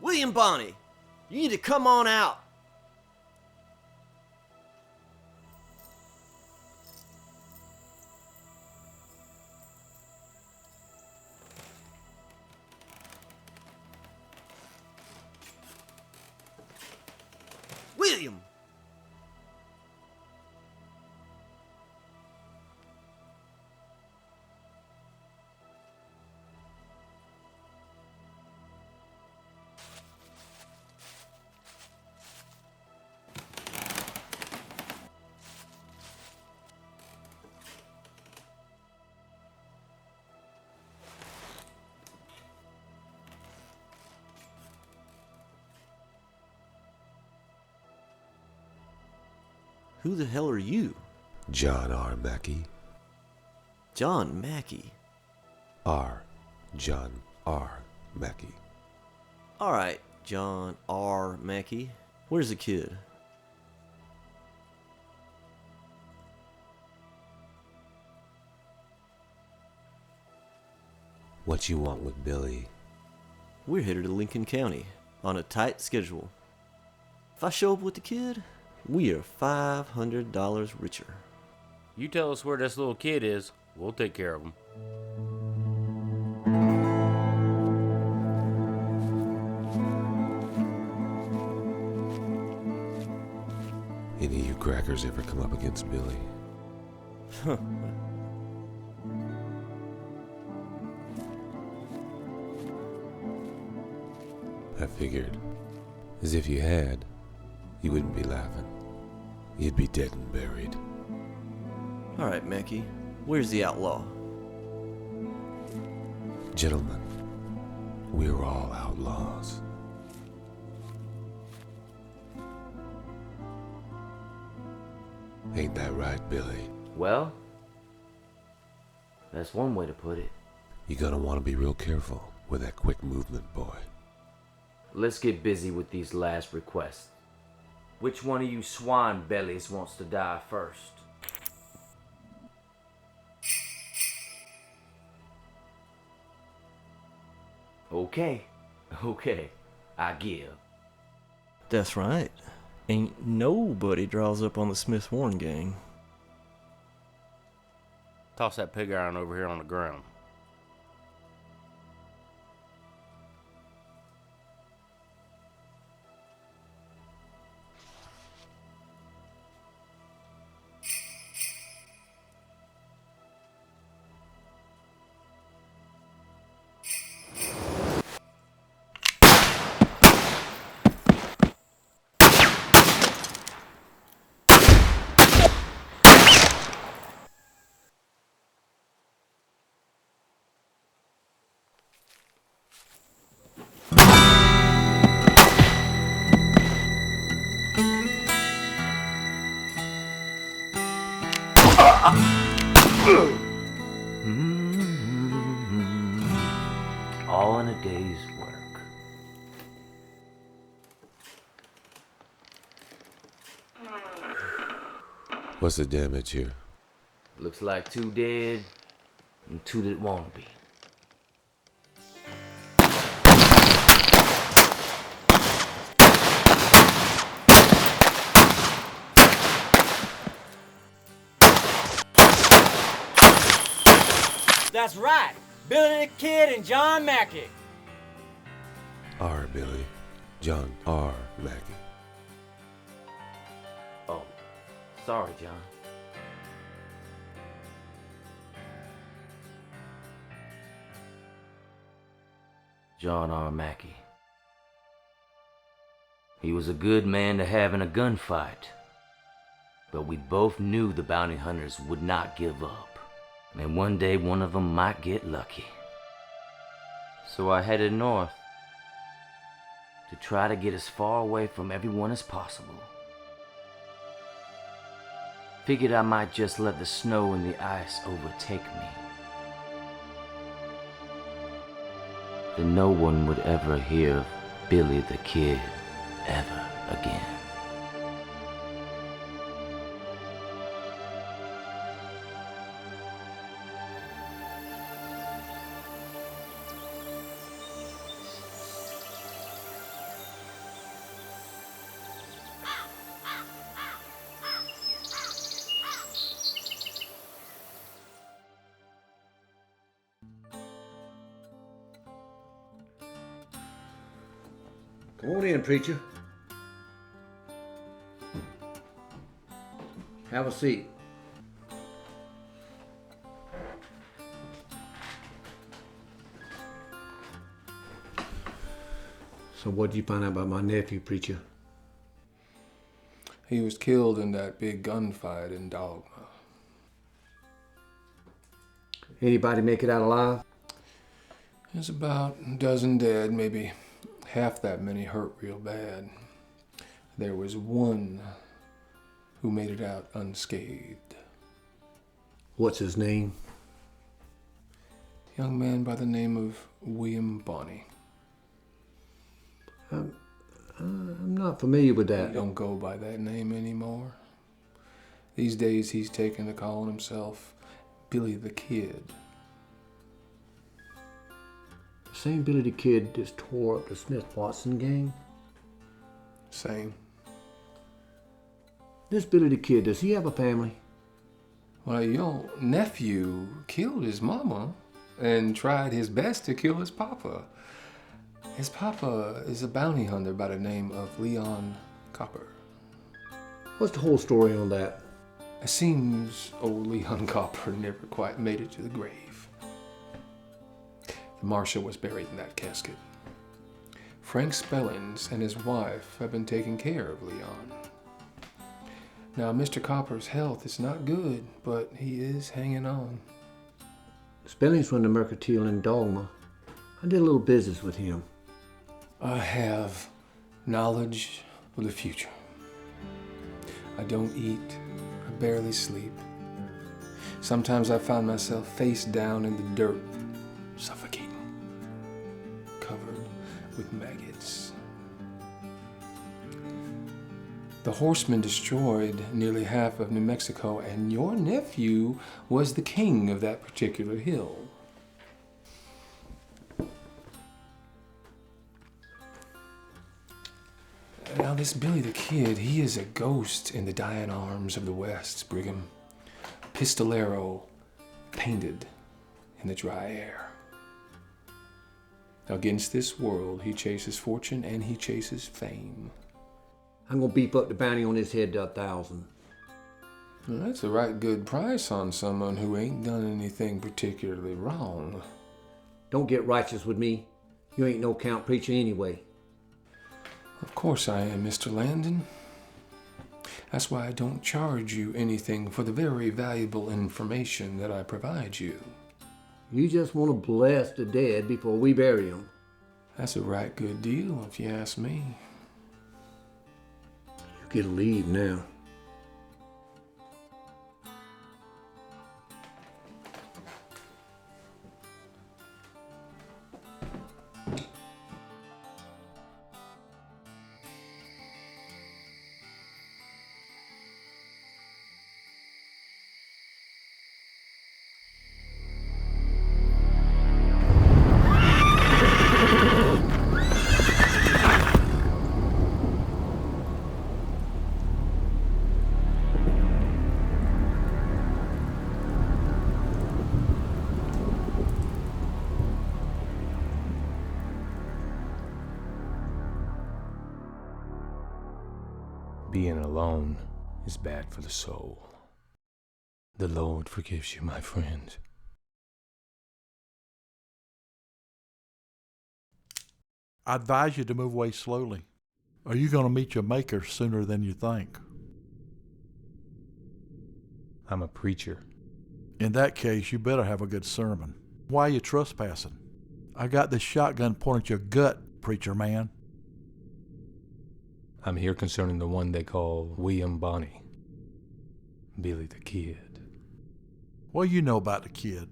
William Bonney, you need to come on out. William! Who the hell are you? John R. Mackey. John Mackey. John R. Mackey. All right, John R. Mackey. Where's the kid? What you want with Billy? We're headed to Lincoln County on a tight schedule. If I show up with the kid, we are $500 richer. You tell us where this little kid is, we'll take care of him. Any of you crackers ever come up against Billy? I figured, as if you had, you wouldn't be laughing. You'd be dead and buried. All right, Mackey. Where's the outlaw? Gentlemen, we're all outlaws. Ain't that right, Billy? Well, that's one way to put it. You're gonna want to be real careful with that quick movement, boy. Let's get busy with these last requests. Which one of you swine bellies wants to die first? Okay, I give. That's right. Ain't nobody draws up on the Smith Warren gang. Toss that pig iron over here on the ground. All in a day's work. What's the damage here? Looks like 2 dead and 2 that won't be. That's right, Billy the Kid and John Mackey. R. Billy. John R. Mackey. Oh, sorry, John. John R. Mackey. He was a good man to have in a gunfight, but we both knew the bounty hunters would not give up. And one day one of them might get lucky. So I headed north to try to get as far away from everyone as possible. Figured I might just let the snow and the ice overtake me. Then no one would ever hear of Billy the Kid ever again. Come on in, preacher. Have a seat. So what did you find out about my nephew, preacher? He was killed in that big gunfight in Dogma. Anybody make it out alive? There's about a dozen dead, maybe half that many hurt real bad. There was one who made it out unscathed. What's his name? A young man by the name of William Bonney. I'm not familiar with that. He don't go by that name anymore. These days he's taken to calling himself Billy the Kid. The same Billy the Kid just tore up the Smith-Watson gang? Same. This Billy the Kid, does he have a family? Well, your nephew killed his mama and tried his best to kill his papa. His papa is a bounty hunter by the name of Leon Copper. What's the whole story on that? It seems old Leon Copper never quite made it to the grave. The marshal was buried in that casket. Frank Spellings and his wife have been taking care of Leon. Now, Mr. Copper's health is not good, but he is hanging on. Spellings run the Mercantile in Dogma. I did a little business with him. I have knowledge of the future. I don't eat. I barely sleep. Sometimes I find myself face down in the dirt, suffocating, covered with maggots. The horsemen destroyed nearly half of New Mexico, and your nephew was the king of that particular hill. Now, this Billy the Kid, he is a ghost in the dying arms of the West, Brigham. Pistolero, painted in the dry air. Against this world, he chases fortune and he chases fame. I'm gonna beef up the bounty on his head to 1,000. Well, that's a right good price on someone who ain't done anything particularly wrong. Don't get righteous with me. You ain't no count preacher anyway. Of course I am, Mr. Landon. That's why I don't charge you anything for the very valuable information that I provide you. You just want to bless the dead before we bury them. That's a right good deal, if you ask me. You get to leave now. Being alone is bad for the soul. The Lord forgives you, my friend. I advise you to move away slowly, or you're going to meet your maker sooner than you think. I'm a preacher. In that case, you better have a good sermon. Why are you trespassing? I got this shotgun pointed at your gut, preacher man. I'm here concerning the one they call William Bonney. Billy the Kid. What do you know about the kid?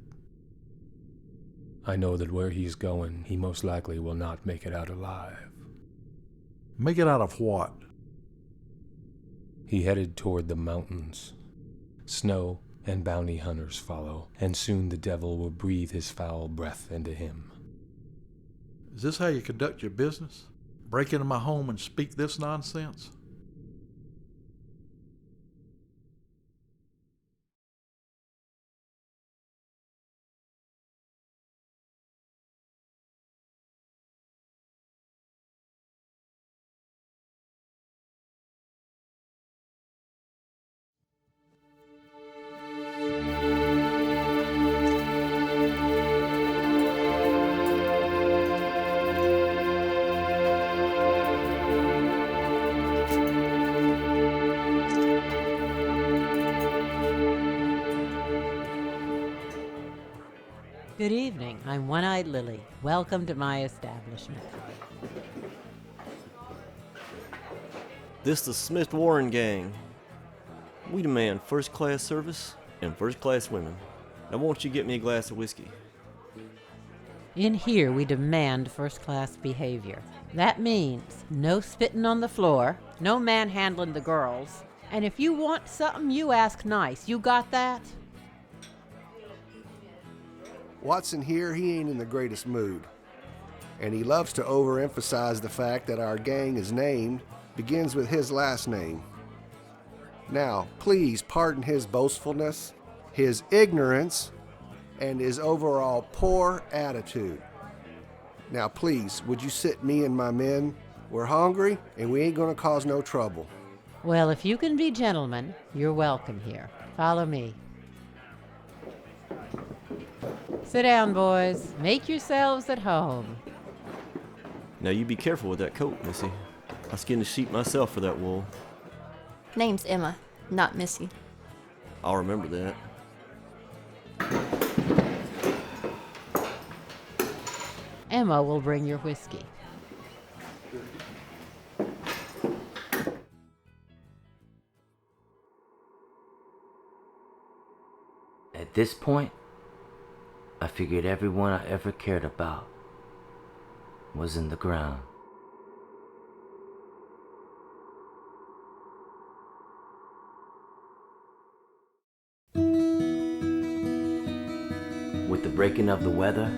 I know that where he's going, he most likely will not make it out alive. Make it out of what? He headed toward the mountains. Snow and bounty hunters follow, and soon the devil will breathe his foul breath into him. Is this how you conduct your business? Break into my home and speak this nonsense? Good evening. I'm One-Eyed Lily. Welcome to my establishment. This the Smith Warren gang. We demand first-class service and first-class women. Now won't you get me a glass of whiskey? In here, we demand first-class behavior. That means no spitting on the floor, no manhandling the girls, and if you want something, you ask nice. You got that? Watson here, he ain't in the greatest mood. And he loves to overemphasize the fact that our gang is named begins with his last name. Now, please pardon his boastfulness, his ignorance, and his overall poor attitude. Now, please, would you sit me and my men? We're hungry, and we ain't gonna cause no trouble. Well, if you can be gentlemen, you're welcome here. Follow me. Sit down, boys. Make yourselves at home. Now you be careful with that coat, Missy. I skinned a sheep myself for that wool. Name's Emma, not Missy. I'll remember that. Emma will bring your whiskey. At this point, I figured everyone I ever cared about was in the ground. With the breaking of the weather,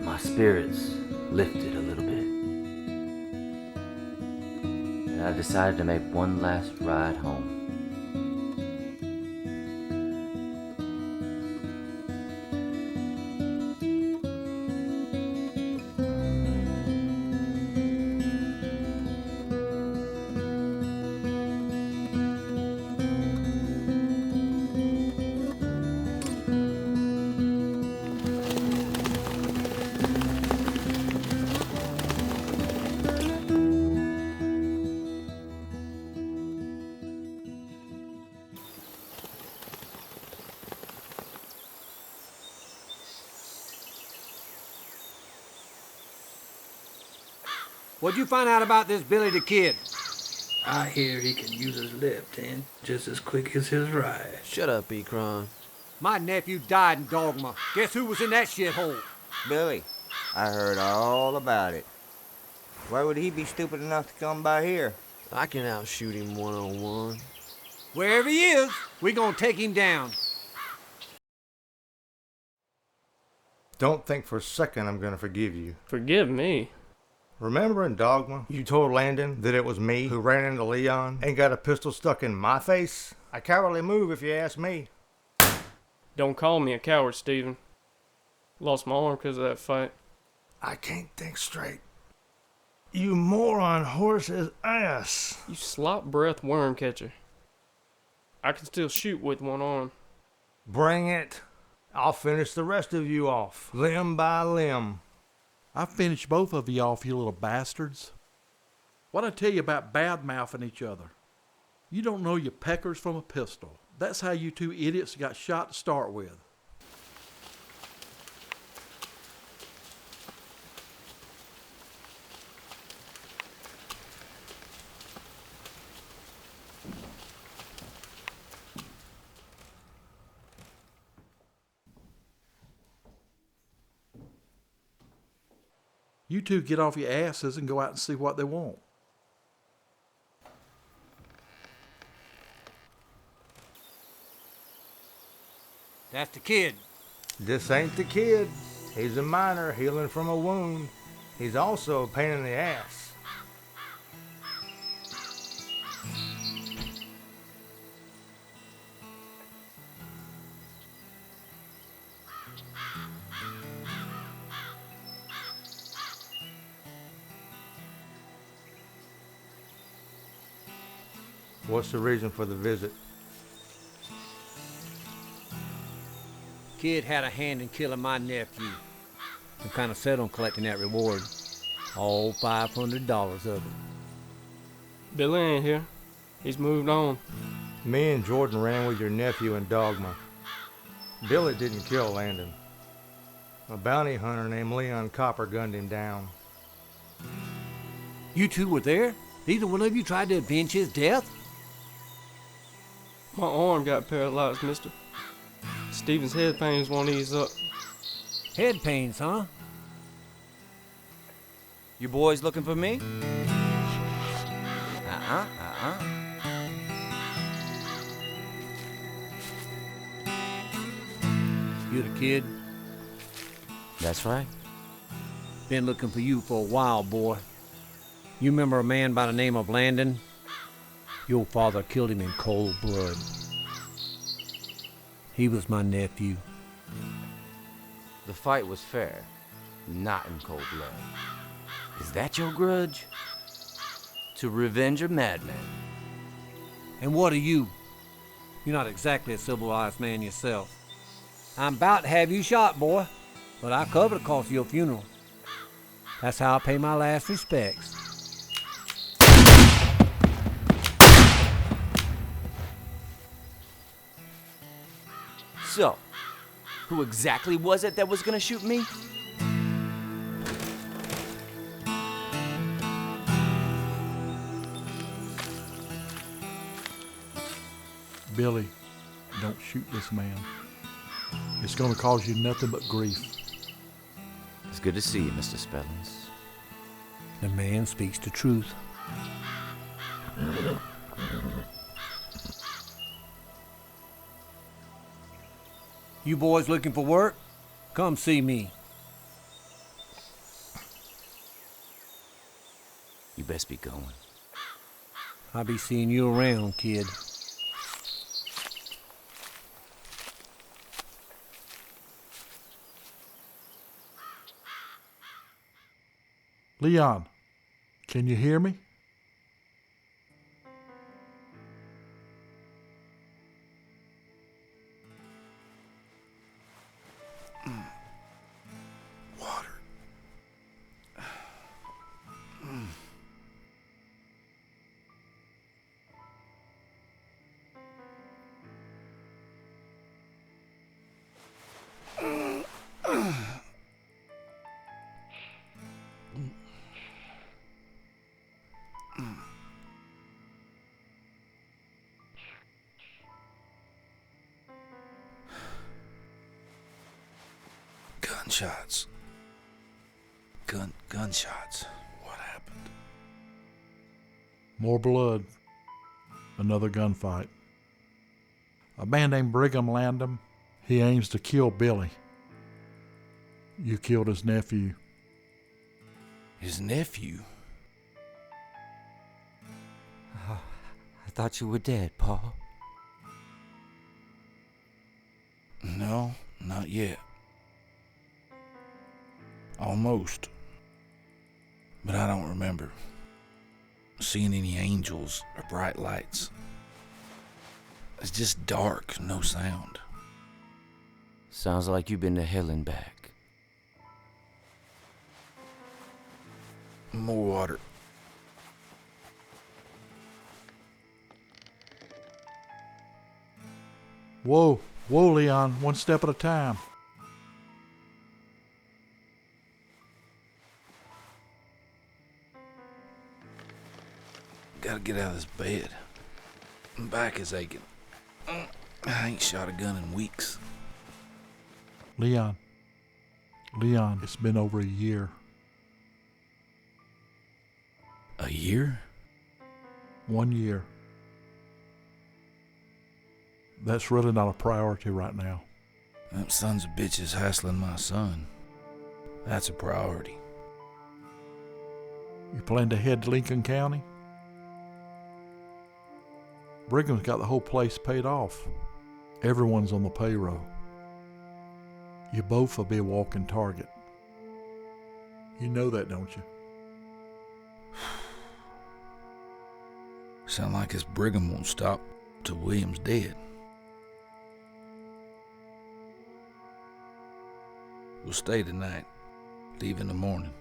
my spirits lifted a little bit. And I decided to make one last ride home. What'd you find out about this Billy the Kid? I hear he can use his left hand just as quick as his right. Shut up, Ekron. My nephew died in Dogma. Guess who was in that shithole? Billy. I heard all about it. Why would he be stupid enough to come by here? I can outshoot him one-on-one. Wherever he is, we gonna take him down. Don't think for a second I'm gonna forgive you. Forgive me? Remember in Dogma, you told Landon that it was me who ran into Leon and got a pistol stuck in my face? A cowardly move if you ask me. Don't call me a coward, Stephen. Lost my arm because of that fight. I can't think straight. You moron horse's ass. You slop breath worm catcher. I can still shoot with one arm. Bring it. I'll finish the rest of you off, limb by limb. I finished both of you off, you little bastards. What'd I tell you about bad-mouthing each other? You don't know your peckers from a pistol. That's how you two idiots got shot to start with. You two get off your asses and go out and see what they want. That's the kid. This ain't the kid. He's a miner healing from a wound. He's also a pain in the ass. What's the reason for the visit? Kid had a hand in killing my nephew. I'm kind of set on collecting that reward. All $500 of it. Billy ain't here. He's moved on. Me and Jordan ran with your nephew in Dogma. Billy didn't kill Landon. A bounty hunter named Leon Copper gunned him down. You two were there? Neither one of you tried to avenge his death? My arm got paralyzed, mister. Steven's head pains won't ease up. Head pains, huh? You boys looking for me? You the kid? That's right. Been looking for you for a while, boy. You remember a man by the name of Landon? Your father killed him in cold blood. He was my nephew. The fight was fair, not in cold blood. Is that your grudge? To revenge a madman? And what are you? You're not exactly a civilized man yourself. I'm about to have you shot, boy, but I covered the cost of your funeral. That's how I pay my last respects. So, who exactly was it that was gonna shoot me? Billy, don't shoot this man. It's gonna cause you nothing but grief. It's good to see you, Mr. Spellings. The man speaks the truth. You boys looking for work? Come see me. You best be going. I'll be seeing you around, kid. Leon, can you hear me? Water. Gunshots. Gunshots. What happened? More blood. Another gunfight. A man named Brigham Landham, he aims to kill Billy. You killed his nephew. His nephew? Oh, I thought you were dead, Paul. No, not yet. Almost. But I don't remember seeing any angels or bright lights. It's just dark, no sound. Sounds like you've been to hell and back. More water. Whoa, Leon, one step at a time. Gotta get out of this bed. My back is aching. I ain't shot a gun in weeks. Leon, it's been over a year. A year? 1 year. That's really not a priority right now. Them sons of bitches hassling my son. That's a priority. You plan to head to Lincoln County? Brigham's got the whole place paid off. Everyone's on the payroll. You both will be a walking target. You know that, don't you? Sound like this Brigham won't stop till William's dead. We'll stay tonight, leave in the morning.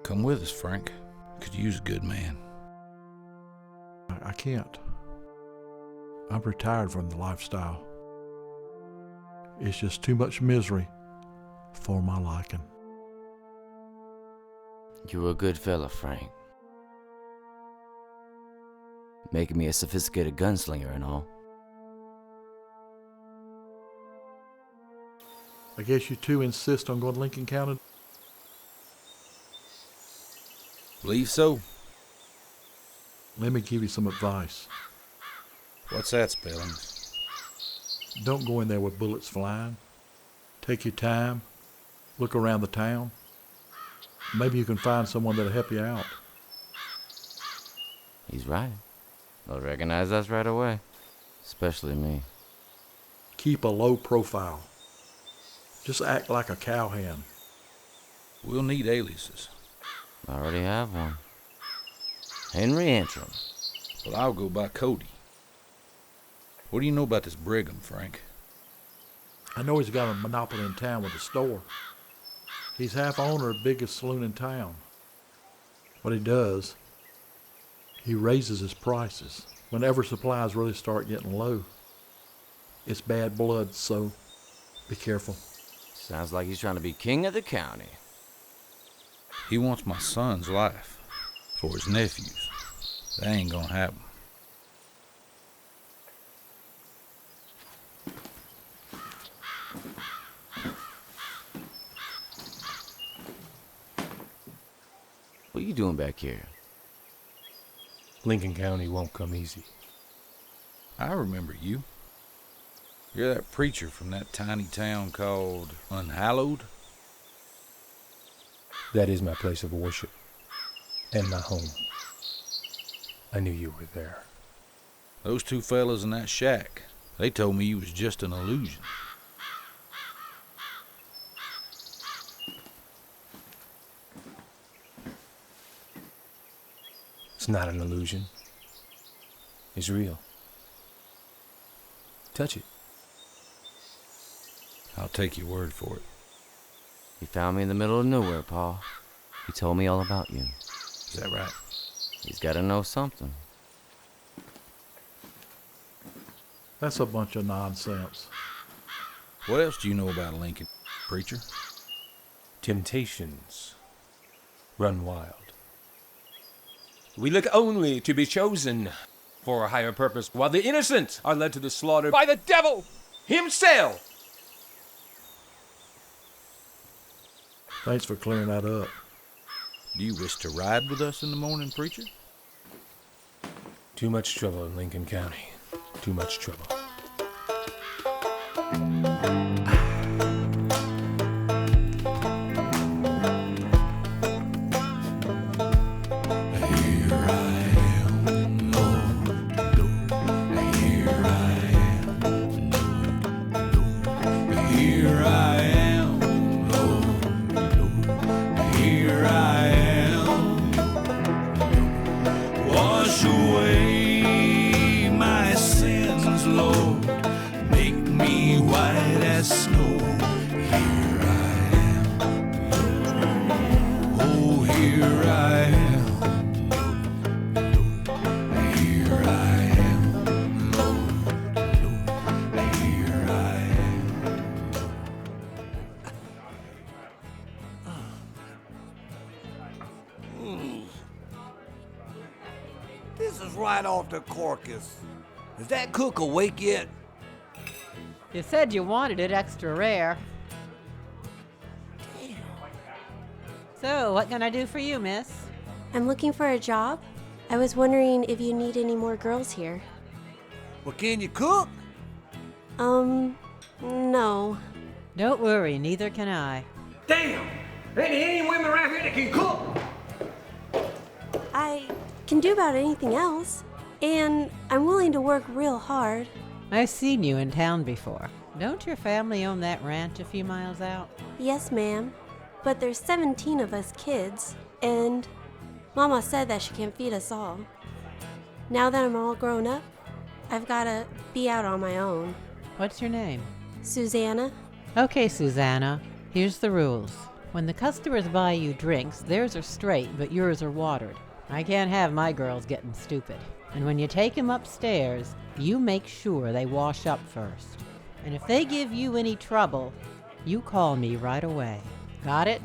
Come with us, Frank. Could use a good man. I can't. I'm retired from the lifestyle. It's just too much misery for my liking. You're a good fella, Frank. Making me a sophisticated gunslinger and all. I guess you two insist on going to Lincoln County? Believe so. Let me give you some advice. What's that, Spellings? Don't go in there with bullets flying. Take your time. Look around the town. Maybe you can find someone that'll help you out. He's right. They'll recognize us right away. Especially me. Keep a low profile. Just act like a cowhand. We'll need aliases. I already have one. Henry Antrim. Well, I'll go by Cody. What do you know about this Brigham, Frank? I know he's got a monopoly in town with a store. He's half owner of the biggest saloon in town. What he does, he raises his prices whenever supplies really start getting low. It's bad blood, so be careful. Sounds like he's trying to be king of the county. He wants my son's life for his nephews. That ain't gonna happen. What are you doing back here? Lincoln County won't come easy. I remember you. You're that preacher from that tiny town called Unhallowed? That is my place of worship and my home. I knew you were there. Those two fellas in that shack, they told me you was just an illusion. It's not an illusion. It's real. Touch it. I'll take your word for it. He found me in the middle of nowhere, Pa. He told me all about you. Is that right? He's got to know something. That's a bunch of nonsense. What else do you know about Lincoln, preacher? Temptations run wild. We look only to be chosen for a higher purpose, while the innocent are led to the slaughter by the devil himself. Thanks for clearing that up. Do you wish to ride with us in the morning, preacher? Too much trouble in Lincoln County. Too much trouble. This is right off the corkus. Is that cook awake yet? You said you wanted it extra rare. Damn. So, what can I do for you, miss? I'm looking for a job. I was wondering if you need any more girls here. Well, can you cook? No. Don't worry, neither can I. Damn! Ain't any women around here that can cook? I can do about anything else. And I'm willing to work real hard. I've seen you in town before. Don't your family own that ranch a few miles out? Yes, ma'am. But there's 17 of us kids, and Mama said that she can't feed us all. Now that I'm all grown up, I've gotta be out on my own. What's your name? Susanna. Okay, Susanna. Here's the rules. When the customers buy you drinks, theirs are straight, but yours are watered. I can't have my girls getting stupid. And when you take them upstairs, you make sure they wash up first. And if they give you any trouble, you call me right away. Got it?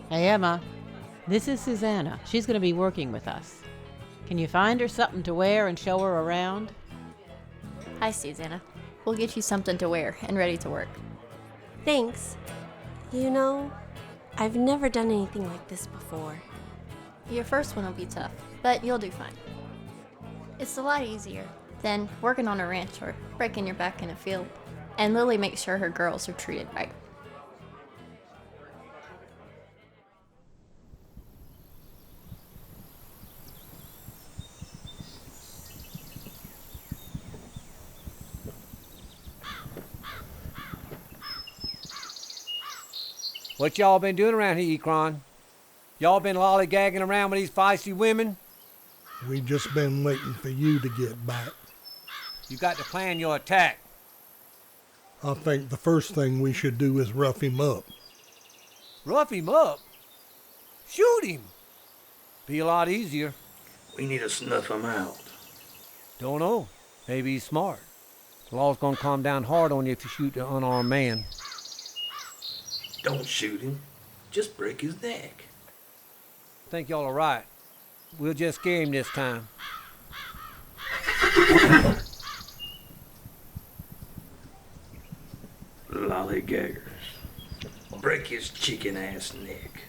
Hey, Emma. This is Susanna. She's going to be working with us. Can you find her something to wear and show her around? Hi, Susanna. We'll get you something to wear and ready to work. Thanks. You know, I've never done anything like this before. Your first one will be tough, but you'll do fine. It's a lot easier than working on a ranch or breaking your back in a field. And Lily makes sure her girls are treated right. What y'all been doing around here, Ekron? Y'all been lollygagging around with these feisty women? We just been waiting for you to get back. You got to plan your attack. I think the first thing we should do is rough him up. Rough him up? Shoot him. Be a lot easier. We need to snuff him out. Don't know. Maybe he's smart. The law's gonna come down hard on you if you shoot an unarmed man. Don't shoot him. Just break his neck. I think y'all are right. We'll just scare him this time. Lollygaggers. Break his chicken ass neck.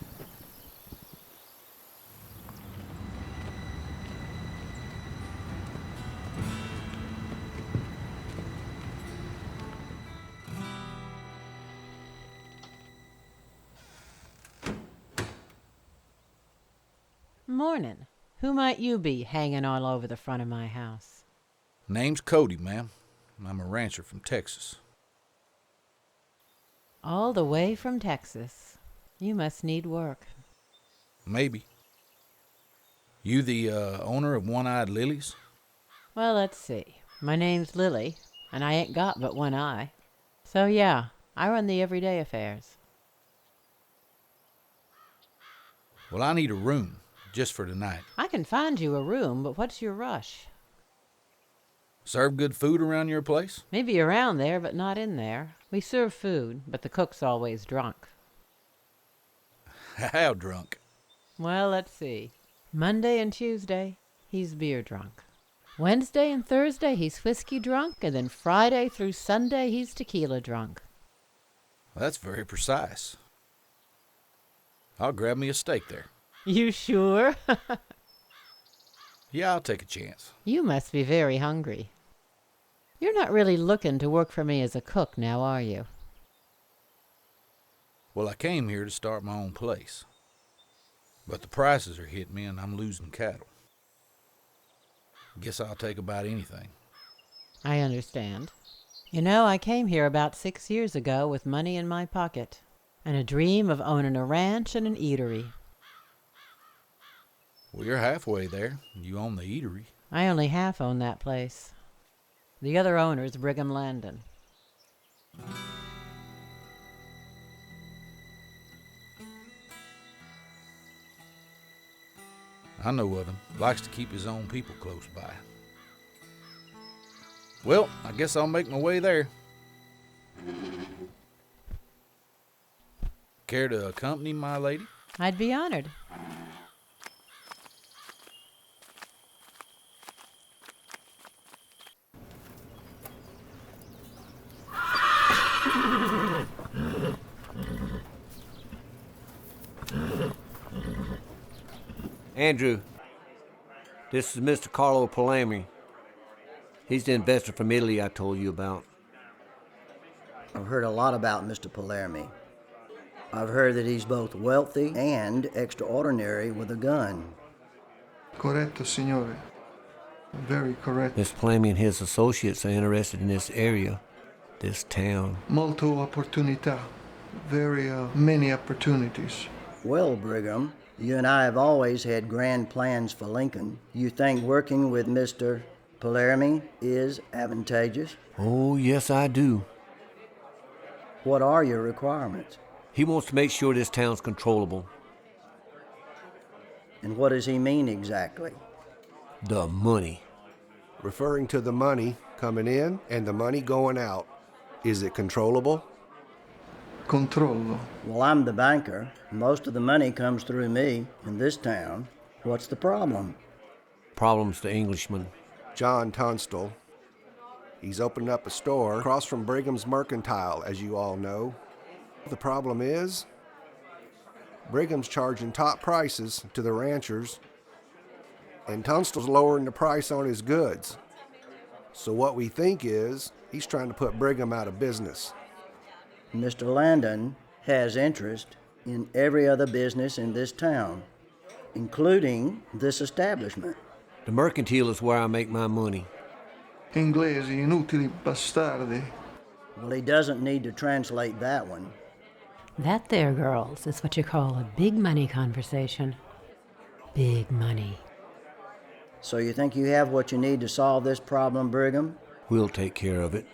Morning. Who might you be hanging all over the front of my house? Name's Cody, ma'am. I'm a rancher from Texas. All the way from Texas. You must need work. Maybe. You the owner of One-Eyed Lilies? Well, let's see. My name's Lily, and I ain't got but one eye. So yeah, I run the everyday affairs. Well, I need a room, just for tonight. I can find you a room, but what's your rush? Serve good food around your place? Maybe around there, but not in there. We serve food, but the cook's always drunk. How drunk? Well, let's see. Monday and Tuesday, he's beer drunk. Wednesday and Thursday, he's whiskey drunk, and then Friday through Sunday, he's tequila drunk. Well, that's very precise. I'll grab me a steak there. You sure? Yeah, I'll take a chance. You must be very hungry. You're not really looking to work for me as a cook now, are you? Well, I came here to start my own place. But the prices are hitting me and I'm losing cattle. Guess I'll take about anything. I understand. You know, I came here about 6 years ago with money in my pocket and a dream of owning a ranch and an eatery. Well, you're halfway there. You own the eatery. I only half own that place. The other owner's Brigham Landon. I know of him. Likes to keep his own people close by. Well, I guess I'll make my way there. Care to accompany my lady? I'd be honored. Andrew, this is Mr. Carlo Palermi. He's the investor from Italy I told you about. I've heard a lot about Mr. Palermi. I've heard that he's both wealthy and extraordinary with a gun. Corretto, signore. Very correct. Mr. Palermi and his associates are interested in this area, this town. Molto opportunità. Very many opportunities. Well, Brigham, you and I have always had grand plans for Lincoln. You think working with Mr. Palermi is advantageous? Oh, yes, I do. What are your requirements? He wants to make sure this town's controllable. And what does he mean exactly? The money. Referring to the money coming in and the money going out. Is it controllable? Controllo. Well, I'm the banker. Most of the money comes through me in this town. What's the problem? Problem's the Englishman. John Tunstall. He's opened up a store across from Brigham's Mercantile, as you all know. The problem is, Brigham's charging top prices to the ranchers, and Tunstall's lowering the price on his goods. So what we think is, he's trying to put Brigham out of business. Mr. Landon has interest in every other business in this town, including this establishment. The mercantile is where I make my money. Inglesi inutili bastardi. Well, he doesn't need to translate that one. That there, girls, is what you call a big money conversation. Big money. So you think you have what you need to solve this problem, Brigham? We'll take care of it.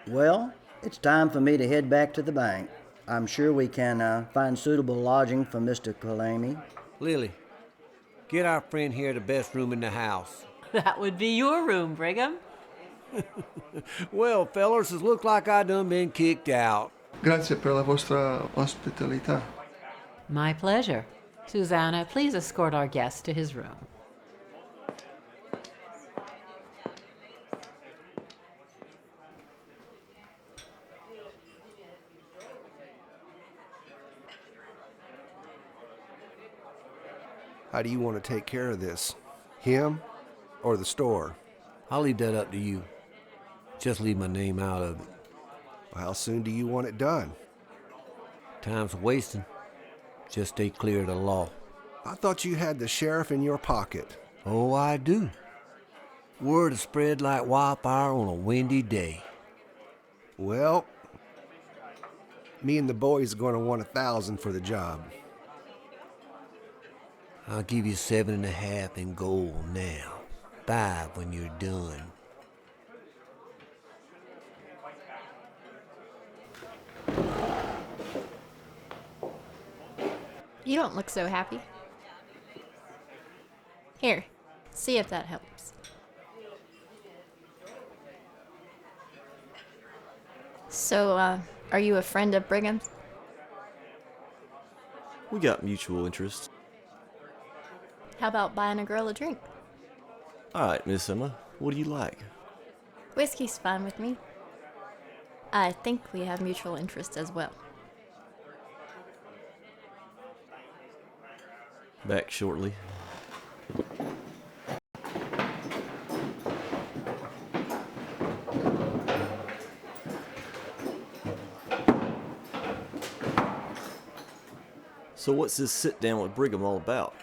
Well, it's time for me to head back to the bank. I'm sure we can find suitable lodging for Mr. Kalami. Lily, get our friend here the best room in the house. That would be your room, Brigham. Well, fellers, it looks like I done been kicked out. Grazie per la vostra ospitalità. My pleasure. Susanna, please escort our guest to his room. How do you want to take care of this? Him or the store? I'll leave that up to you. Just leave my name out of it. How soon do you want it done? Time's wasting. Just stay clear of the law. I thought you had the sheriff in your pocket. Oh, I do. Word is spread like wildfire on a windy day. Well, me and the boys are going to want 1,000 for the job. I'll give you 7.5 in gold now. 5 when you're done. You don't look so happy. Here, see if that helps. So, are you a friend of Brigham's? We got mutual interests. How about buying a girl a drink? All right, Miss Emma, what do you like? Whiskey's fine with me. I think we have mutual interests as well. Back shortly. So what's this sit down with Brigham all about?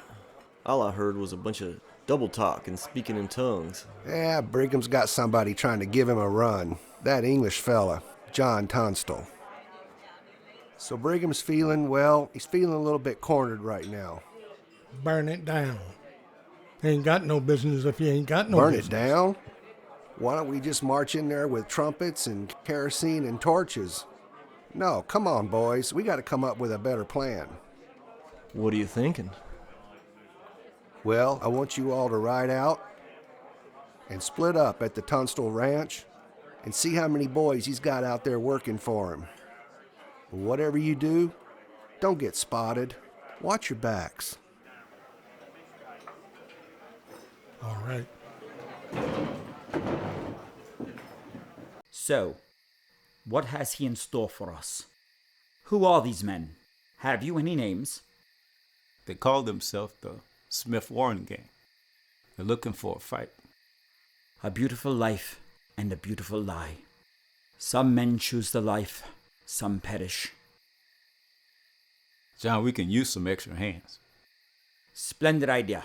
All I heard was a bunch of double talk and speaking in tongues. Yeah, Brigham's got somebody trying to give him a run. That English fella, John Tunstall. So Brigham's feeling, well, he's feeling a little bit cornered right now. Burn it down. Ain't got no business if you ain't got no Burn business. it down? Why don't we just march in there with trumpets and kerosene and torches? No, come on, boys. We got to come up with a better plan. What are you thinking? Well, I want you all to ride out and split up at the Tunstall Ranch and see how many boys he's got out there working for him. Whatever you do, don't get spotted. Watch your backs. All right. So, what has he in store for us? Who are these men? Have you any names? They call themselves the Smith Warren Gang. They're looking for a fight. A beautiful life and a beautiful lie. Some men choose the life, some perish. John, we can use some extra hands. Splendid idea.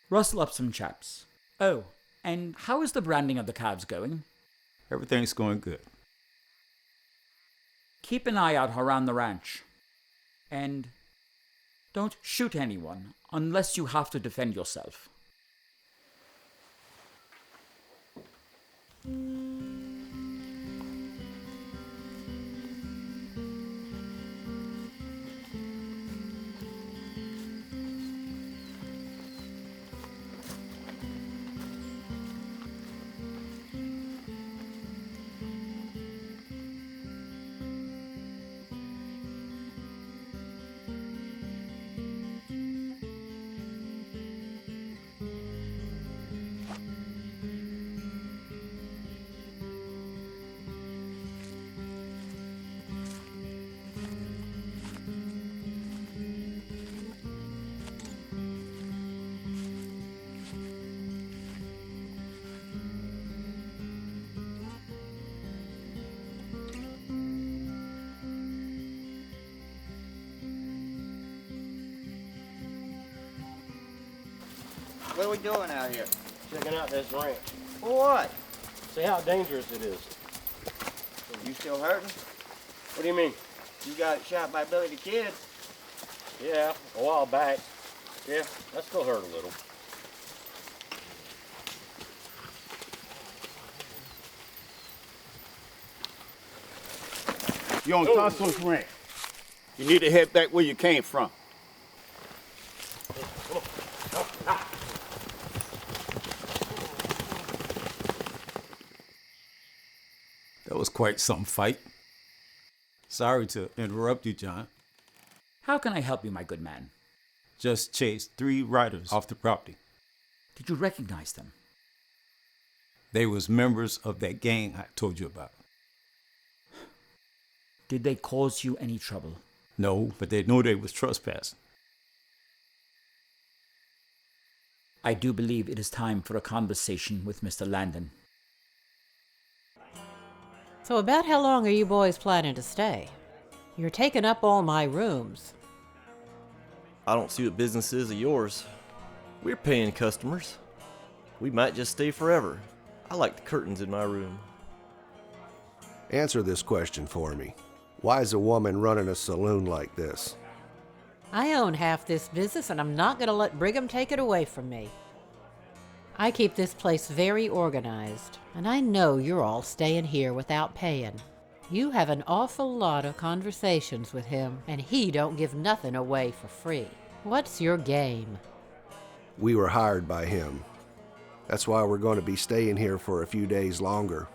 Rustle up some chaps. Oh, and how is the branding of the calves going? Everything's going good. Keep an eye out around the ranch. And don't shoot anyone unless you have to defend yourself. What are we doing out here? Checking out this ranch. For what? See how dangerous it is. You still hurting? What do you mean? You got shot by Billy the Kid. Yeah, a while back. Yeah, that still hurt a little. You're on Tasso's ranch. You need to head back where you came from. That was quite some fight. Sorry to interrupt you, John. How can I help you, my good man? Just chased 3 riders off the property. Did you recognize them? They was members of that gang I told you about. Did they cause you any trouble? No, but they knew they was trespassing. I do believe it is time for a conversation with Mr. Landon. So about how long are you boys planning to stay? You're taking up all my rooms. I don't see what business is of yours. We're paying customers. We might just stay forever. I like the curtains in my room. Answer this question for me. Why is a woman running a saloon like this? I own half this business, and I'm not going to let Brigham take it away from me. I keep this place very organized, and I know you're all staying here without paying. You have an awful lot of conversations with him, and he don't give nothing away for free. What's your game? We were hired by him. That's why we're going to be staying here for a few days longer.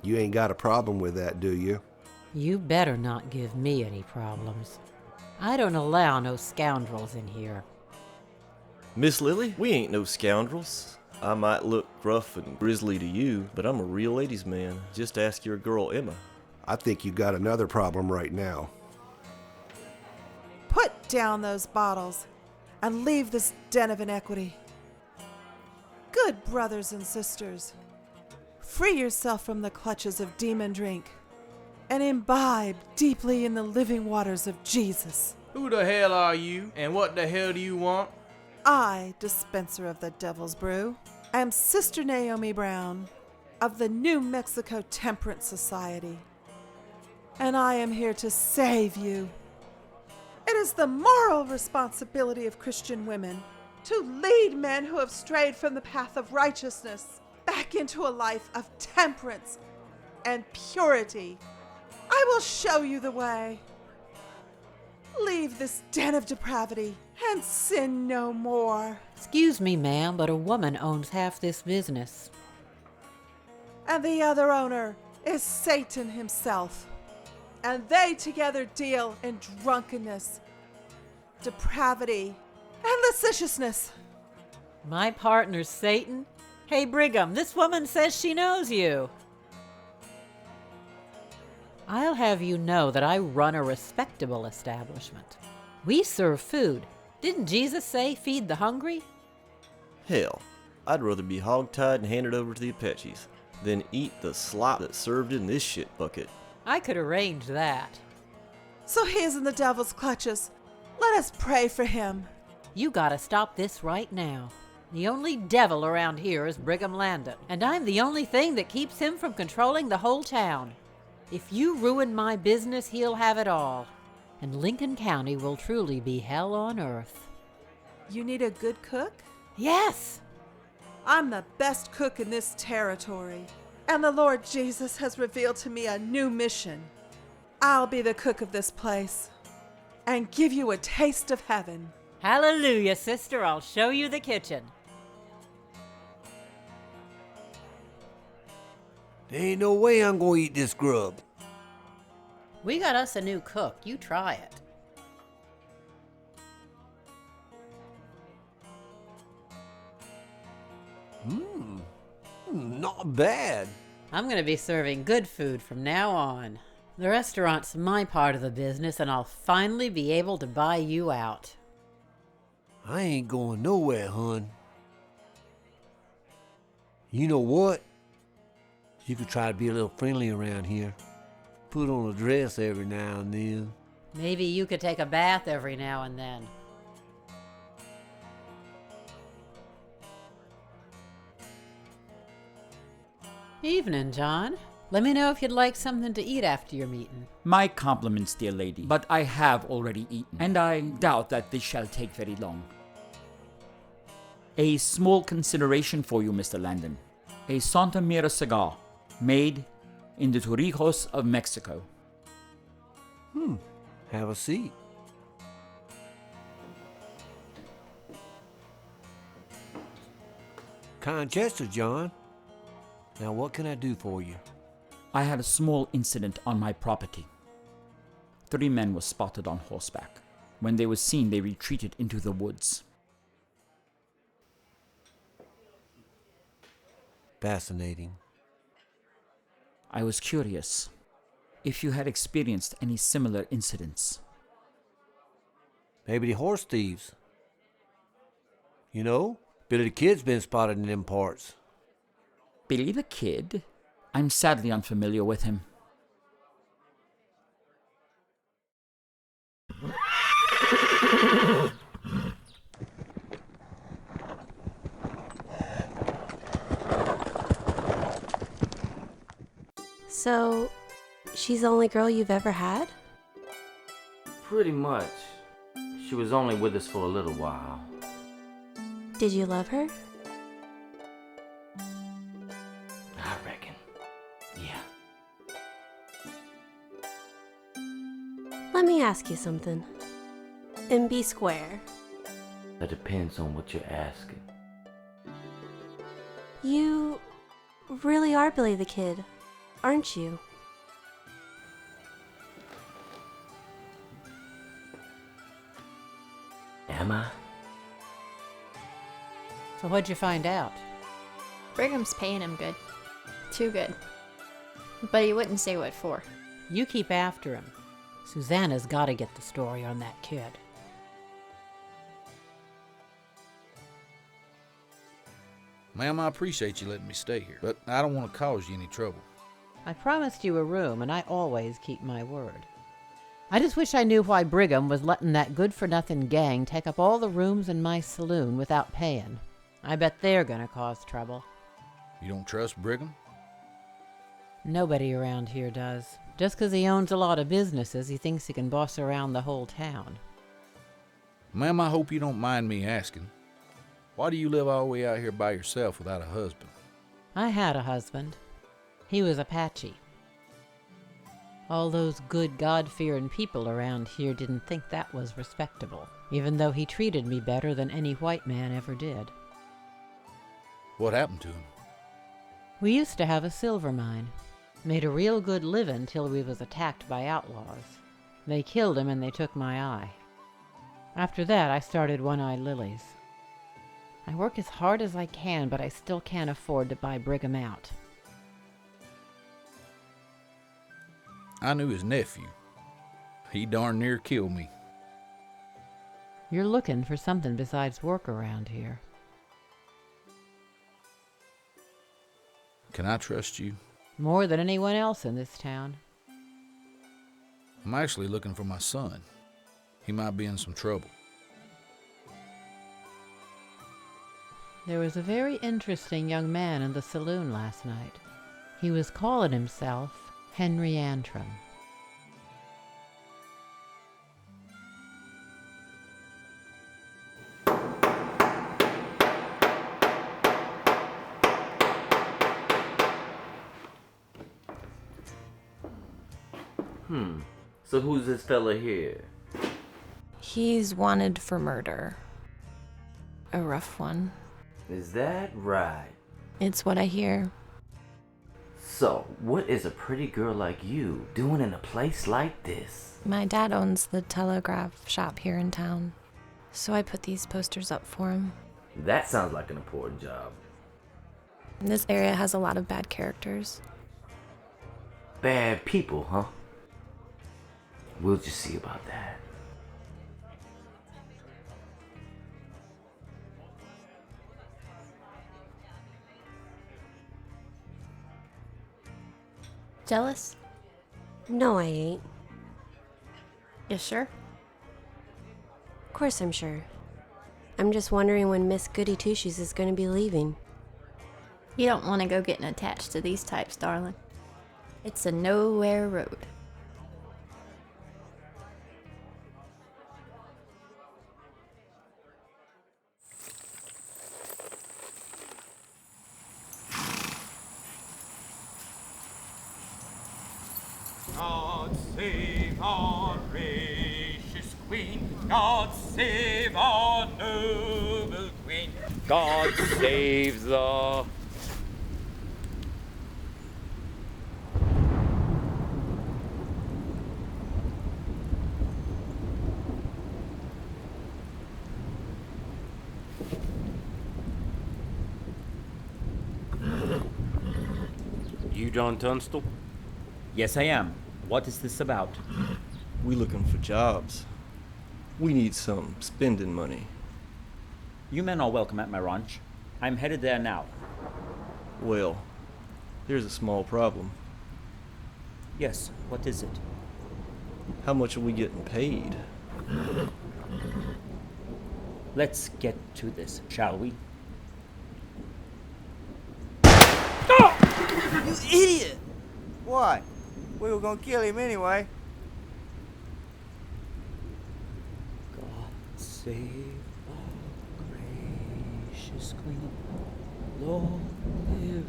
You ain't got a problem with that, do you? You better not give me any problems. I don't allow no scoundrels in here. Miss Lily, we ain't no scoundrels. I might look rough and grisly to you, but I'm a real ladies' man. Just ask your girl Emma. I think you got another problem right now. Put down those bottles and leave this den of inequity. Good brothers and sisters, free yourself from the clutches of demon drink and imbibe deeply in the living waters of Jesus. Who the hell are you, and what the hell do you want? I, dispenser of the devil's brew, am Sister Naomi Brown of the New Mexico Temperance Society, and I am here to save you. It is the moral responsibility of Christian women to lead men who have strayed from the path of righteousness back into a life of temperance and purity. I will show you the way. Leave this den of depravity and sin no more. Excuse me, ma'am, but a woman owns half this business. And the other owner is Satan himself. And they together deal in drunkenness, depravity, and lasciviousness. My partner's Satan? Hey, Brigham, this woman says she knows you. I'll have you know that I run a respectable establishment. We serve food. Didn't Jesus say, feed the hungry? Hell, I'd rather be hogtied and handed over to the Apaches than eat the slop that's served in this shit bucket. I could arrange that. So he is in the devil's clutches. Let us pray for him. You gotta stop this right now. The only devil around here is Brigham Landon, and I'm the only thing that keeps him from controlling the whole town. If you ruin my business, he'll have it all. And Lincoln County will truly be hell on earth. You need a good cook? Yes! I'm the best cook in this territory. And the Lord Jesus has revealed to me a new mission. I'll be the cook of this place and give you a taste of heaven. Hallelujah, sister. I'll show you the kitchen. There ain't no way I'm gonna eat this grub. We got us a new cook. You try it. Not bad. I'm going to be serving good food from now on. The restaurant's my part of the business, and I'll finally be able to buy you out. I ain't going nowhere, hon. You know what? You could try to be a little friendly around here. Put on a dress every now and then. Maybe you could take a bath every now and then. Evening, John. Let me know if you'd like something to eat after your meeting. My compliments, dear lady, but I have already eaten, and I doubt that this shall take very long. A small consideration for you, Mr. Landon. A Santa Mira cigar, made in the Torrijos of Mexico. Have a seat. Kind gesture, John. Now what can I do for you? I had a small incident on my property. 3 men were spotted on horseback. When they were seen, they retreated into the woods. Fascinating. I was curious if you had experienced any similar incidents. Maybe the horse thieves. You know, Billy the Kid's been spotted in them parts. Billy the Kid? I'm sadly unfamiliar with him. So, she's the only girl you've ever had? Pretty much. She was only with us for a little while. Did you love her? I reckon. Yeah. Let me ask you something. And be square. That depends on what you're asking. You really are Billy the Kid, aren't you? Am I? So what'd you find out? Brigham's paying him good. Too good. But he wouldn't say what for. You keep after him. Susanna's got to get the story on that kid. Ma'am, I appreciate you letting me stay here, but I don't want to cause you any trouble. I promised you a room, and I always keep my word. I just wish I knew why Brigham was letting that good-for-nothing gang take up all the rooms in my saloon without paying. I bet they're gonna cause trouble. You don't trust Brigham? Nobody around here does. Just 'cause he owns a lot of businesses, he thinks he can boss around the whole town. Ma'am, I hope you don't mind me asking. Why do you live all the way out here by yourself without a husband? I had a husband. He was Apache. All those good God-fearing people around here didn't think that was respectable, even though he treated me better than any white man ever did. What happened to him? We used to have a silver mine. Made a real good living till we was attacked by outlaws. They killed him and they took my eye. After that, I started One-Eyed Lilies. I work as hard as I can, but I still can't afford to buy Brigham out. I knew his nephew. He darn near killed me. You're looking for something besides work around here. Can I trust you? More than anyone else in this town. I'm actually looking for my son. He might be in some trouble. There was a very interesting young man in the saloon last night. He was calling himself Henry Antrim. So who's this fella here? He's wanted for murder. A rough one. Is that right? It's what I hear. So, what is a pretty girl like you doing in a place like this? My dad owns the telegraph shop here in town, so I put these posters up for him. That sounds like an important job. This area has a lot of bad characters. Bad people, huh? We'll just see about that. Jealous? No, I ain't. You sure? Of course I'm sure. I'm just wondering when Miss Goody Two-Shoes is going to be leaving. You don't want to go getting attached to these types, darling. It's a nowhere road. God save our gracious Queen. God save our noble Queen. God save the... You John Tunstall? Yes, I am. What is this about? We looking for jobs. We need some spending money. You men are welcome at my ranch. I'm headed there now. Well, here's a small problem. Yes, what is it? How much are we getting paid? Let's get to this, shall we? You idiot! Why? We were gonna kill him anyway. God save our gracious Queen. Long live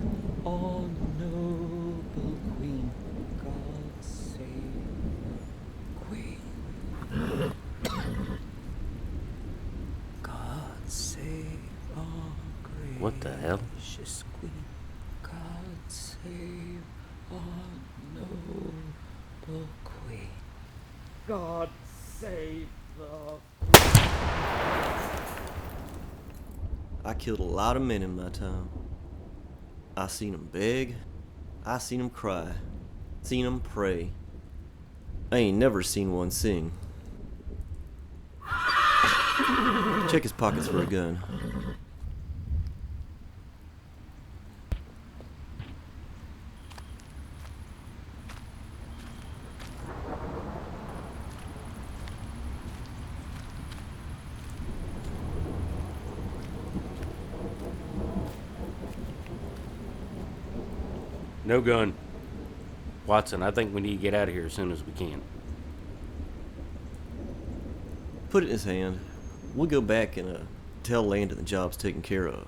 our noble Queen. God save Queen. God save our gracious What the hell? Queen. God save our noble Queen. God save the... I killed a lot of men in my time. I seen them beg. I seen them cry. Seen them pray. I ain't never seen one sing. Check his pockets for a gun. No gun. Watson, I think we need to get out of here as soon as we can. Put it in his hand. We'll go back and tell Landon the job's taken care of.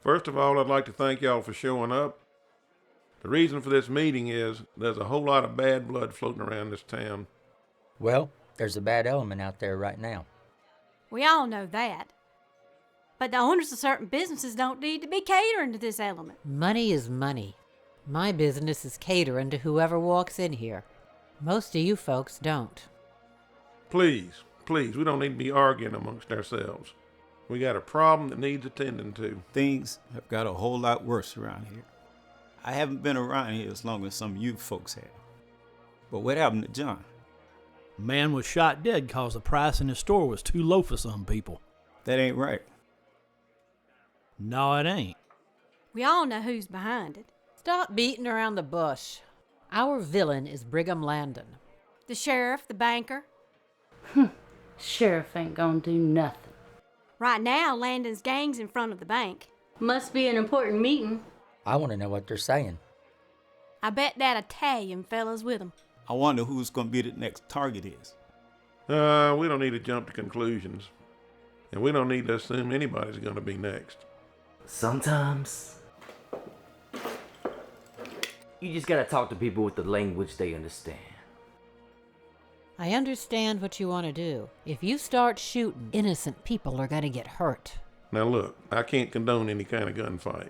First of all, I'd like to thank y'all for showing up. The reason for this meeting is there's a whole lot of bad blood floating around this town. Well, there's a bad element out there right now. We all know that. But the owners of certain businesses don't need to be catering to this element. Money is money. My business is catering to whoever walks in here. Most of you folks don't. Please, we don't need to be arguing amongst ourselves. We got a problem that needs attending to. Things have got a whole lot worse around here. I haven't been around here as long as some of you folks have. But what happened to John? Man was shot dead because the price in his store was too low for some people. That ain't right. No, it ain't. We all know who's behind it. Stop beating around the bush. Our villain is Brigham Landon. The sheriff, the banker. Sheriff ain't gonna do nothing. Right now, Landon's gang's in front of the bank. Must be an important meeting. I want to know what they're saying. I bet that Italian fella's with them. I wonder who's going to be the next target is. We don't need to jump to conclusions. And we don't need to assume anybody's going to be next. Sometimes you just gotta talk to people with the language they understand. I understand what you want to do. If you start shooting, innocent people are going to get hurt. Now look, I can't condone any kind of gunfight.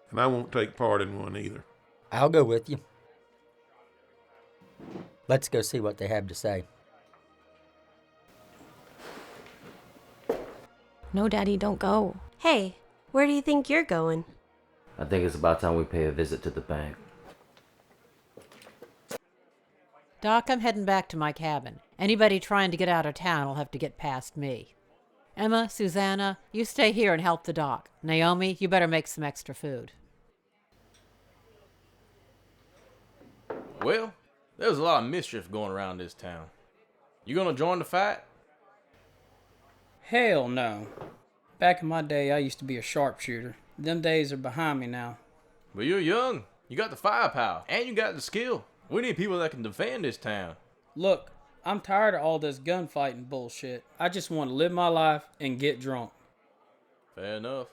And I won't take part in one either. I'll go with you. Let's go see what they have to say. No, Daddy, don't go. Hey, where do you think you're going? I think it's about time we pay a visit to the bank. Doc, I'm heading back to my cabin. Anybody trying to get out of town will have to get past me. Emma, Susanna, you stay here and help the doc. Naomi, you better make some extra food. Well, there's a lot of mischief going around this town. You gonna join the fight? Hell no. Back in my day, I used to be a sharpshooter. Them days are behind me now. But you're young. You got the firepower, and you got the skill. We need people that can defend this town. Look, I'm tired of all this gunfighting bullshit. I just want to live my life and get drunk. Fair enough.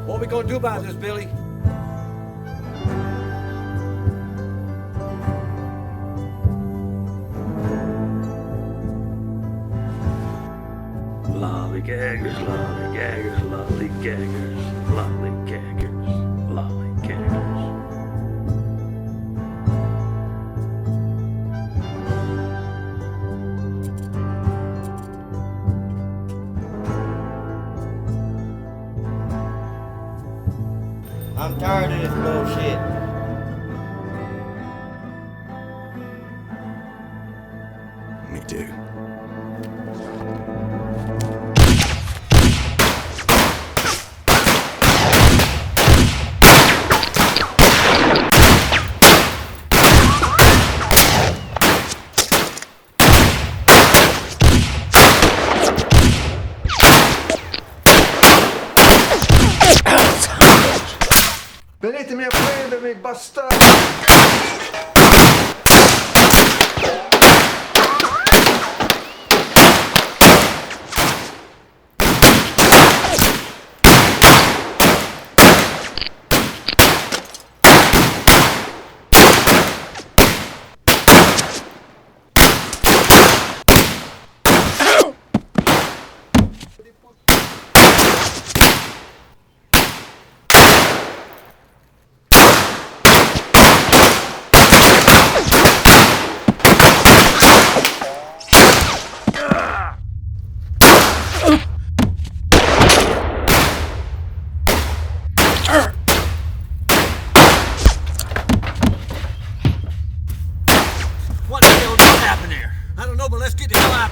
What we gonna do about this, Billy? Lollygaggers, lollygaggers, lollygaggers, lollygaggers, lollygaggers. I'm tired of this bullshit. Me too. Venitemi a prendermi, bastardi! What the hell just happened there? I don't know, but let's get the hell out.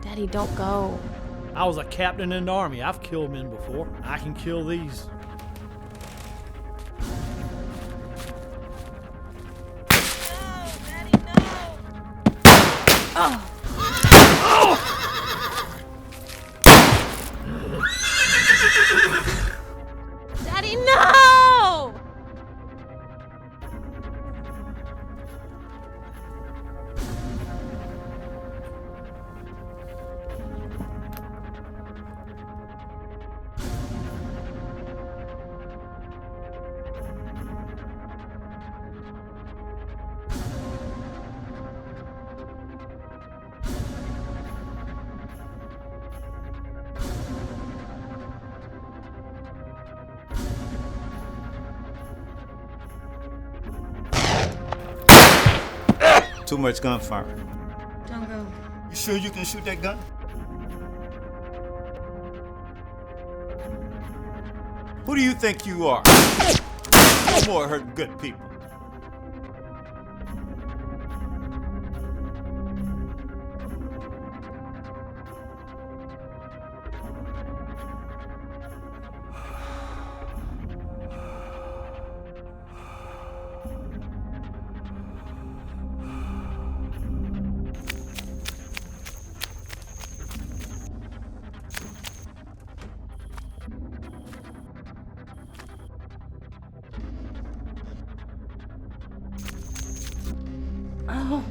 Daddy, don't go. I was a captain in the army. I've killed men before. I can kill these. Daddy, no! Too much gunfire. Don't go. You sure you can shoot that gun? Who do you think you are? No more hurting good people. Oh.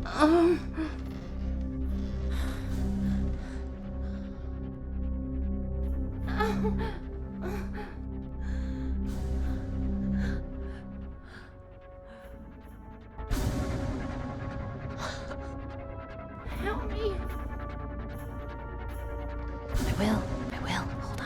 Oh. Help me. I will. Hold on.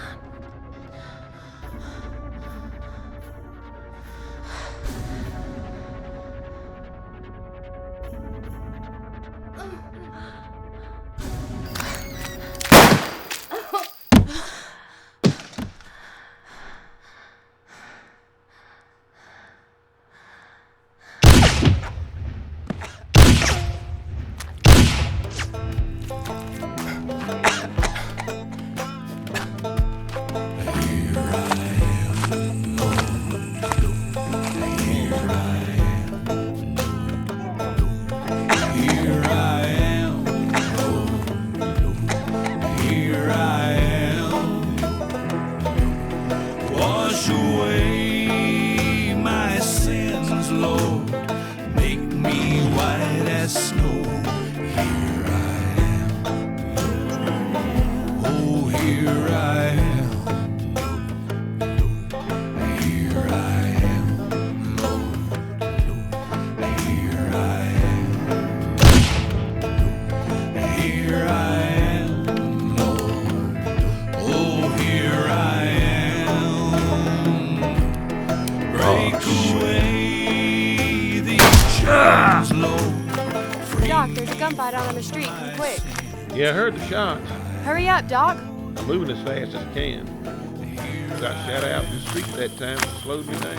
Wash away my sins, Lord. Make me white as snow. Here I am. Oh, here I am. Here I am, Lord. Here I am. Here I am, Lord. Oh, here I am. Break away these chains, Lord. Doc, there's a gunfight out on the street. Come quick. Yeah, I heard the shots. Hurry up, Doc. I'm moving as fast as I can. Got shot out in the street that time and slowed me down.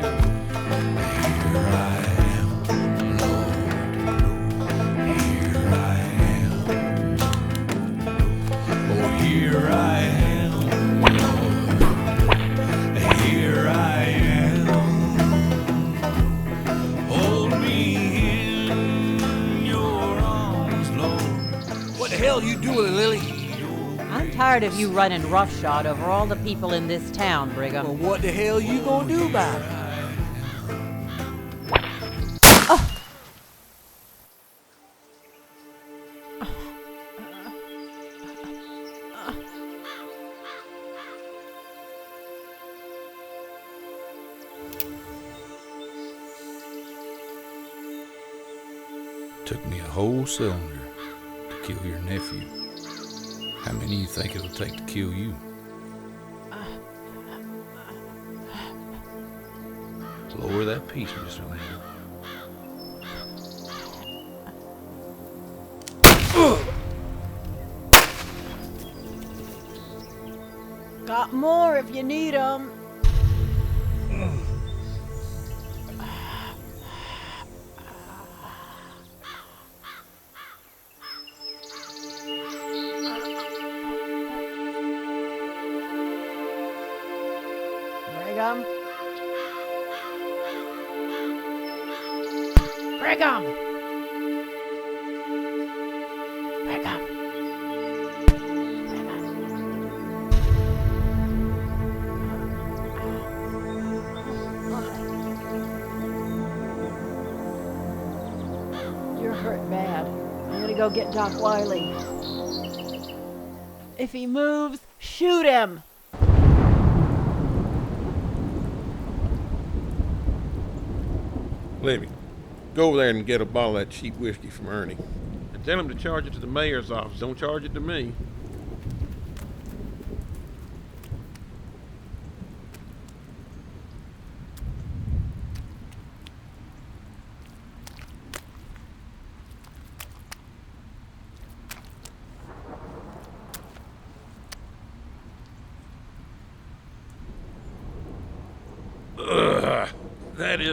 Oh, here I am, Lord. Here I am. Hold me in your arms, Lord. What the hell you doing, Lily? I'm tired of you running roughshod over all the people in this town, Brigham. Well, what the hell you gonna do about it? Took me a whole cylinder to kill your nephew. How many you think it'll take to kill you? Lower that piece, Mr. Landon. Got more if you need 'em. Brigham. Brigham. Brigham. You're hurt bad. I'm gonna go get Doc Wiley. If he moves, shoot him! Libby, go over there and get a bottle of that cheap whiskey from Ernie. And tell him to charge it to the mayor's office. Don't charge it to me.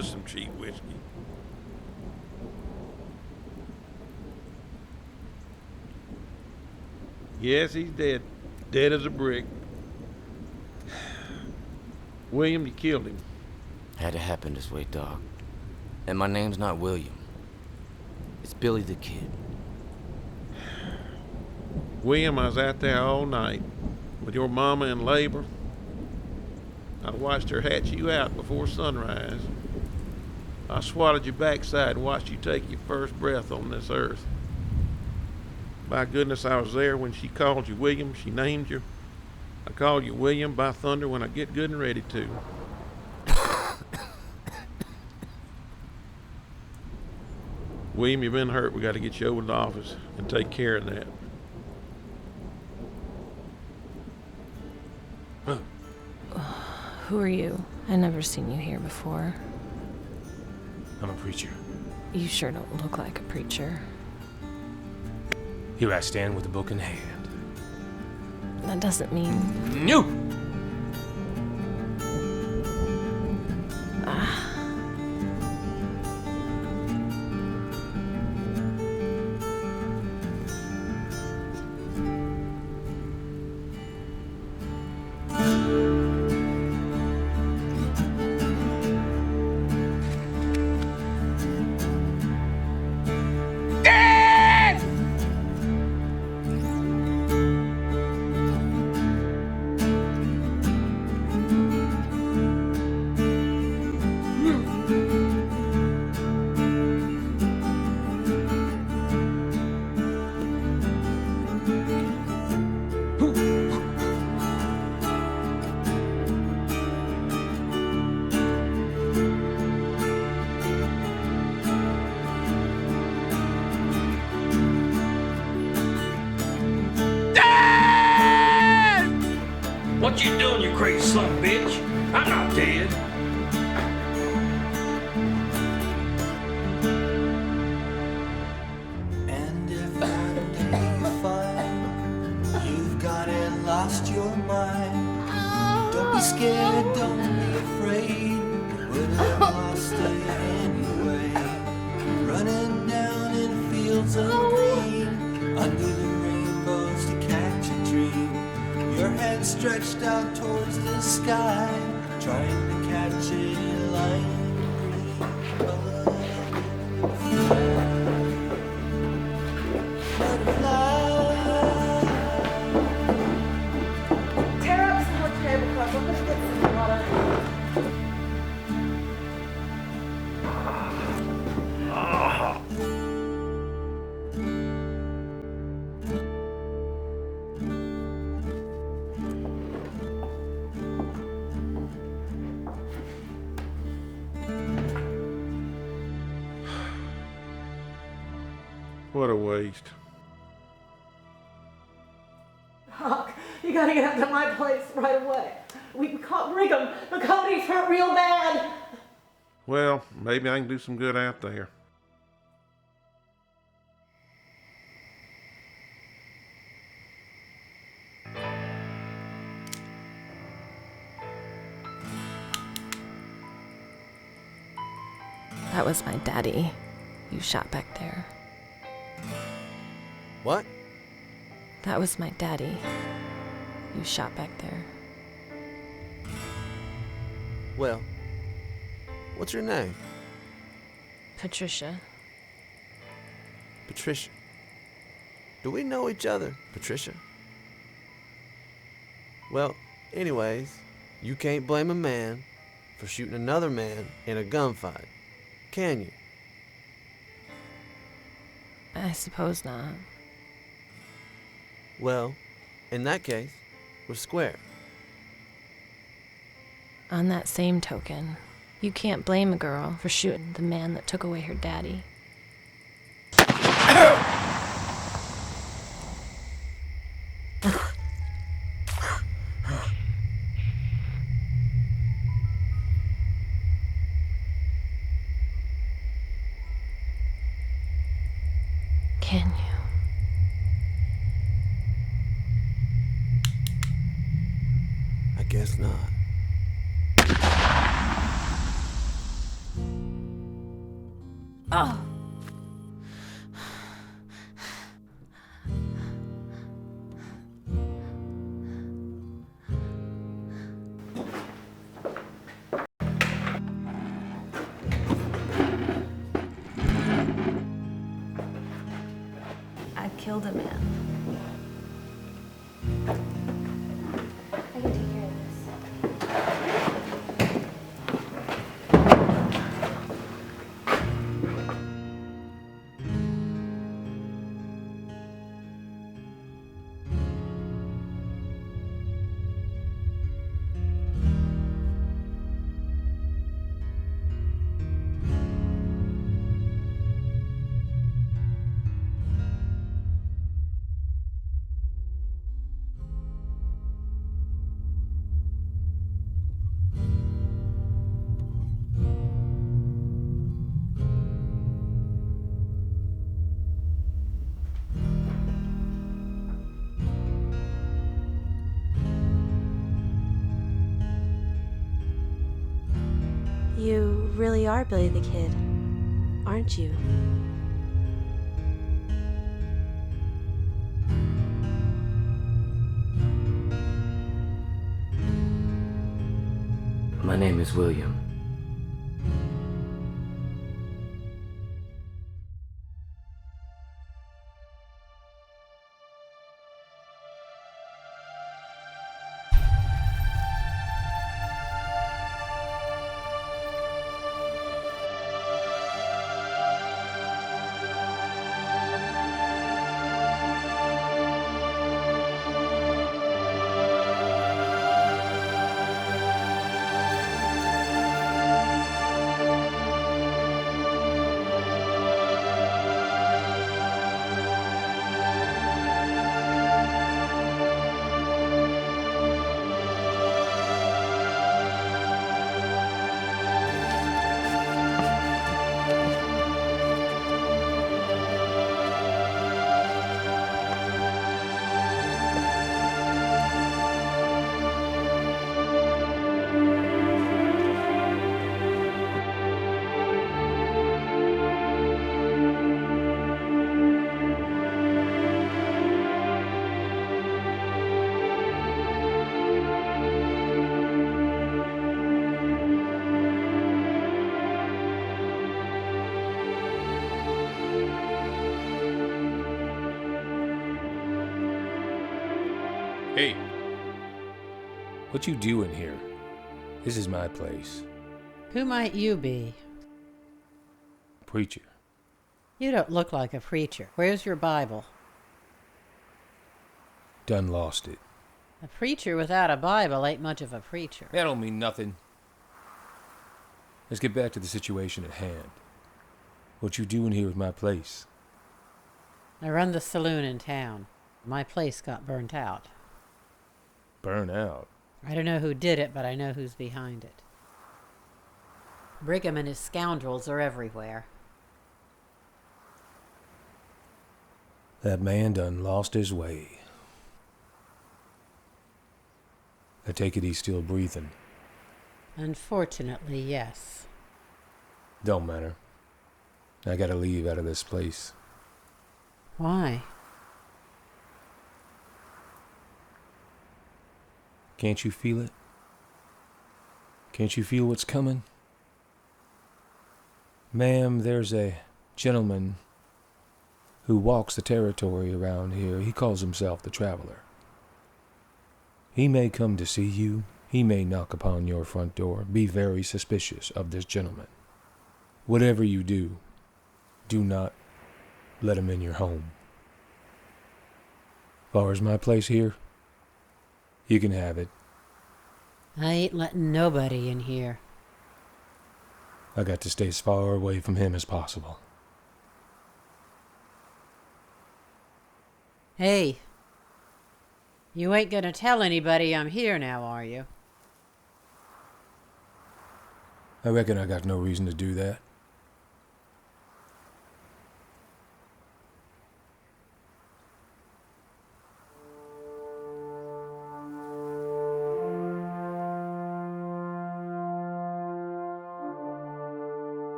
is some cheap whiskey. Yes, he's dead. Dead as a brick. William, you killed him. Had to happen this way, Doc. And my name's not William. It's Billy the Kid. William, I was out there all night with your mama in labor. I watched her hatch you out before sunrise. I swatted your backside and watched you take your first breath on this earth. By goodness, I was there when she called you William. She named you. I call you William, by thunder, when I get good and ready to. William, you've been hurt. We got to get you over to the office and take care of that. Who are you? I never seen you here before. I'm a preacher. You sure don't look like a preacher. Here I stand with a book in hand. That doesn't mean... No! What you doing, you crazy son of a bitch? I'm not dead. And if one day you find you've got and lost your mind, don't be scared, don't be afraid. Would have lost it anyway. Running down in fields of green, under the rainbows to catch a dream. Your head stretched out towards the sky, trying to catch a line. Tear up some more tablecloths. I'm gonna get some water. What a waste. Huck, you gotta get up to my place right away. We caught Brigham. The Cody's hurt real bad. Well, maybe I can do some good out there. That was my daddy you shot back there. What? That was my daddy you shot back there. Well, what's your name? Patricia. Patricia. Do we know each other, Patricia? Well, anyways, you can't blame a man for shooting another man in a gunfight, can you? I suppose not. Well, in that case, we're square. On that same token, you can't blame a girl for shooting the man that took away her daddy. Can you? I guess not. Oh. I killed a man. I can take care of this. You really are Billy the Kid, aren't you? My name is William. Hey, what you doing here? This is my place. Who might you be? Preacher. You don't look like a preacher. Where's your Bible? Done lost it. A preacher without a Bible ain't much of a preacher. That don't mean nothing. Let's get back to the situation at hand. What you doing here with my place? I run the saloon in town. My place got burnt out. Burn out? I don't know who did it, but I know who's behind it. Brigham and his scoundrels are everywhere. That man done lost his way. I take it he's still breathing. Unfortunately, yes. Don't matter. I gotta leave out of this place. Why? Can't you feel it? Can't you feel what's coming? Ma'am, there's a gentleman who walks the territory around here. He calls himself the Traveler. He may come to see you. He may knock upon your front door. Be very suspicious of this gentleman. Whatever you do, do not let him in your home. As far as my place here, you can have it. I ain't letting nobody in here. I got to stay as far away from him as possible. Hey, you ain't gonna tell anybody I'm here now, are you? I reckon I got no reason to do that.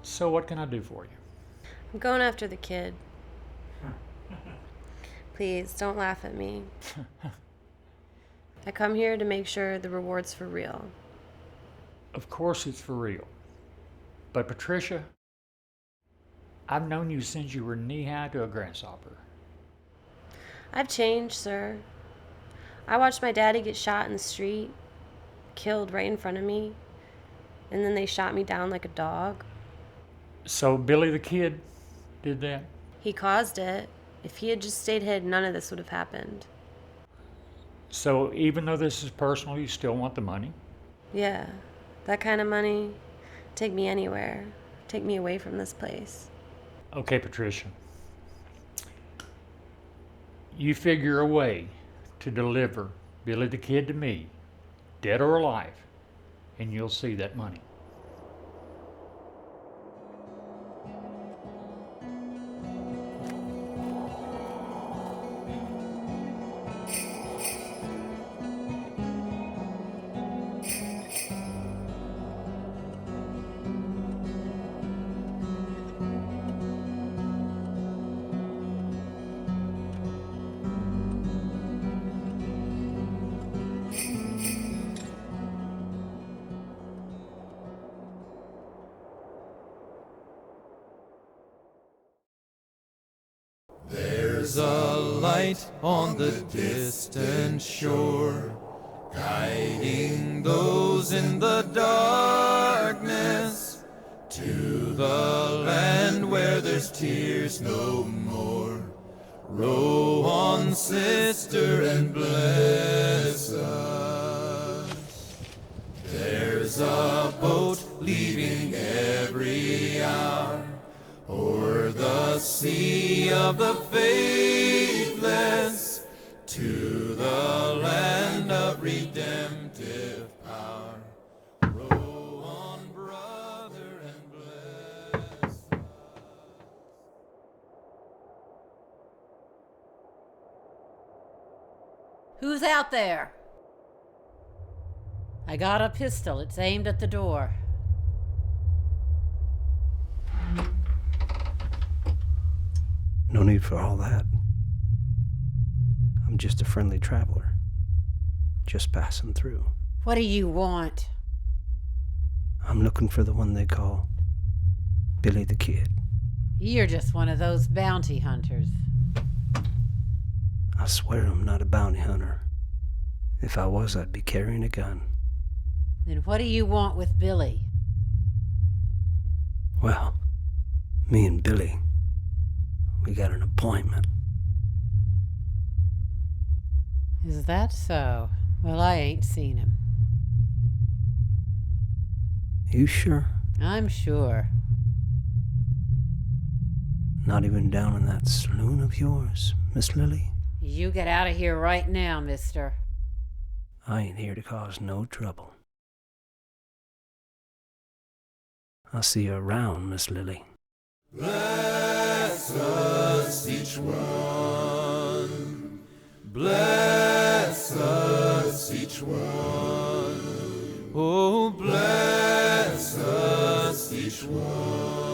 So what can I do for you? I'm going after the kid. Please, don't laugh at me. I come here to make sure the reward's for real. Of course it's for real. But Patricia, I've known you since you were knee-high to a grasshopper. I've changed, sir. I watched my daddy get shot in the street, killed right in front of me, and then they shot me down like a dog. So Billy the Kid did that? He caused it. If he had just stayed hid, none of this would have happened. So even though this is personal, you still want the money? Yeah, that kind of money. Take me anywhere. Take me away from this place. Okay, Patricia. You figure a way to deliver Billy the Kid to me, dead or alive, and you'll see that money. There's a light on the distant shore, guiding those in the darkness to the land where there's tears no more. Row on, sister, and bless us. There's a boat leaving every hour o'er the sea of the faithless, to the land of redemptive power. Row on, brother, and bless us. Who's out there? I got a pistol. It's aimed at the door. No need for all that. I'm just a friendly traveler. Just passing through. What do you want? I'm looking for the one they call Billy the Kid. You're just one of those bounty hunters. I swear I'm not a bounty hunter. If I was, I'd be carrying a gun. Then what do you want with Billy? Well, me and Billy, we got an appointment. Is that so? Well, I ain't seen him. You sure? I'm sure. Not even down in that saloon of yours, Miss Lily? You get out of here right now, mister. I ain't here to cause no trouble. I'll see you around, Miss Lily. Bless us each one. Bless us each one. Oh, bless us each one.